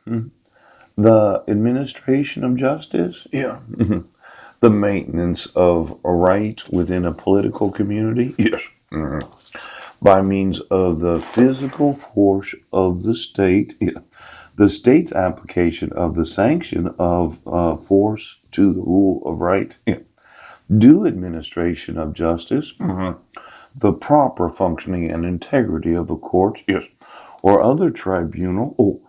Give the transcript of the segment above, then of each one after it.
Mhm. The administration of justice? Yeah. Mhm. The maintenance of a right within a political community? Yes. Mhm. By means of the physical force of the state, yeah. The state's application of the sanction of force to the rule of right, yeah. Due administration of justice, mhm. The proper functioning and integrity of a court, yes, or other tribunal, oh,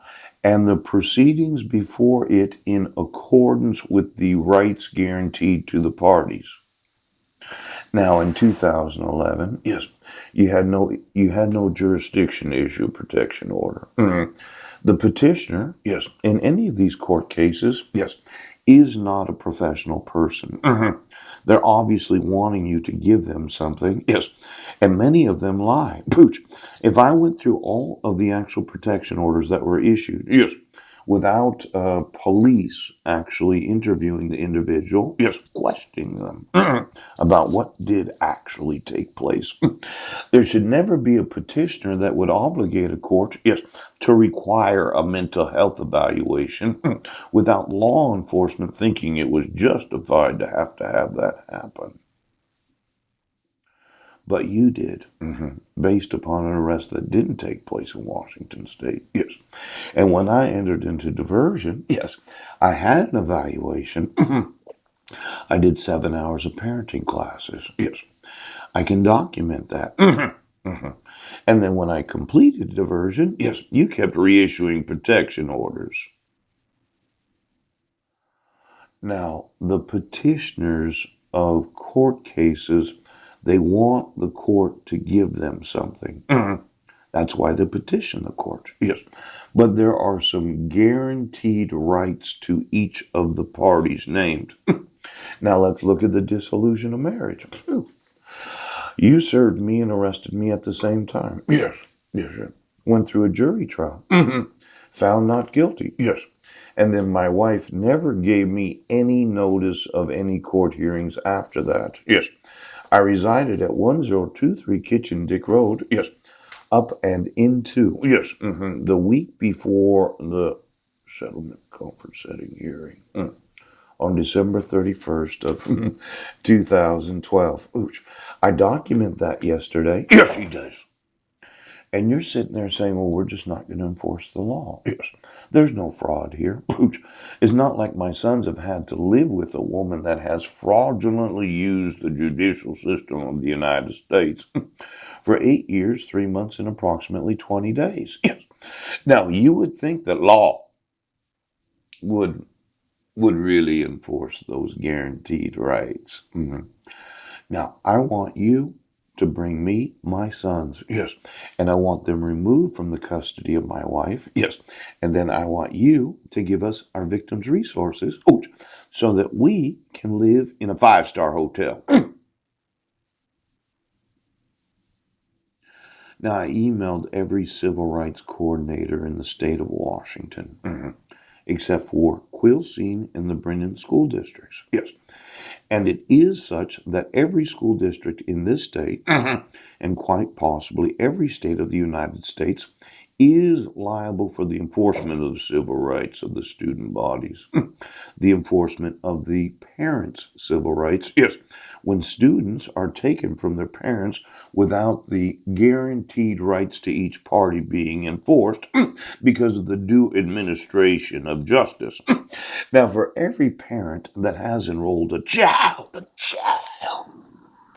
and the proceedings before it in accordance with the rights guaranteed to the parties. Now, in 2011, yes, you had no jurisdiction to issue a protection order. Mhm. The petitioner, yes, in any of these court cases, yes, is not a professional person. Mhm. They're obviously wanting you to give them something, yes, and many of them lie. Pooch, if I went through all of the actual protection orders that were issued, yes, without police actually interviewing the individual, yes, questioning them about what did actually take place. There should never be a petitioner that would obligate a court, yes, to require a mental health evaluation without law enforcement thinking it was justified to have that happen. But you did, based upon an arrest that didn't take place in Washington State. Yes. And when I entered into diversion, yes, I had an evaluation. I did 7 hours of parenting classes. Yes. I can document that. And then when I completed diversion, yes, you kept reissuing protection orders. Now, the petitioners of court cases, they want the court to give them something. That's why they petition the court. Yes. But there are some guaranteed rights to each of the parties named. Now let's look at the dissolution of marriage. You served me and arrested me at the same time. Yes. Yes, sir. Went through a jury trial. Found not guilty. Yes. And then my wife never gave me any notice of any court hearings after that. Yes. I resided at 1023 Kitchen Dick Road. Yes. Up and into. Yes. The week before the settlement comfort setting hearing. On December 31st of 2012. Ooch. I document that yesterday. Yes, he does. And you're sitting there saying, well, we're just not going to enforce the law. Yes. There's no fraud here. It's not like my sons have had to live with a woman that has fraudulently used the judicial system of the United States for 8 years, 3 months, and approximately 20 days. Yes. Now, you would think that law would would really enforce those guaranteed rights. Now, I want you to bring me my sons. Yes. And I want them removed from the custody of my wife. Yes. And then I want you to give us our victims' resources. Oh, so that we can live in a five-star hotel. Now, I emailed every civil rights coordinator in the state of Washington, except for Quilcene and the Brennan school districts. Yes. And it is such that every school district in this state, and quite possibly every state of the United States, is liable for the enforcement of the civil rights of the student bodies, the enforcement of the parents' civil rights. Yes, when students are taken from their parents without the guaranteed rights to each party being enforced because of the due administration of justice. Now, for every parent that has enrolled a child,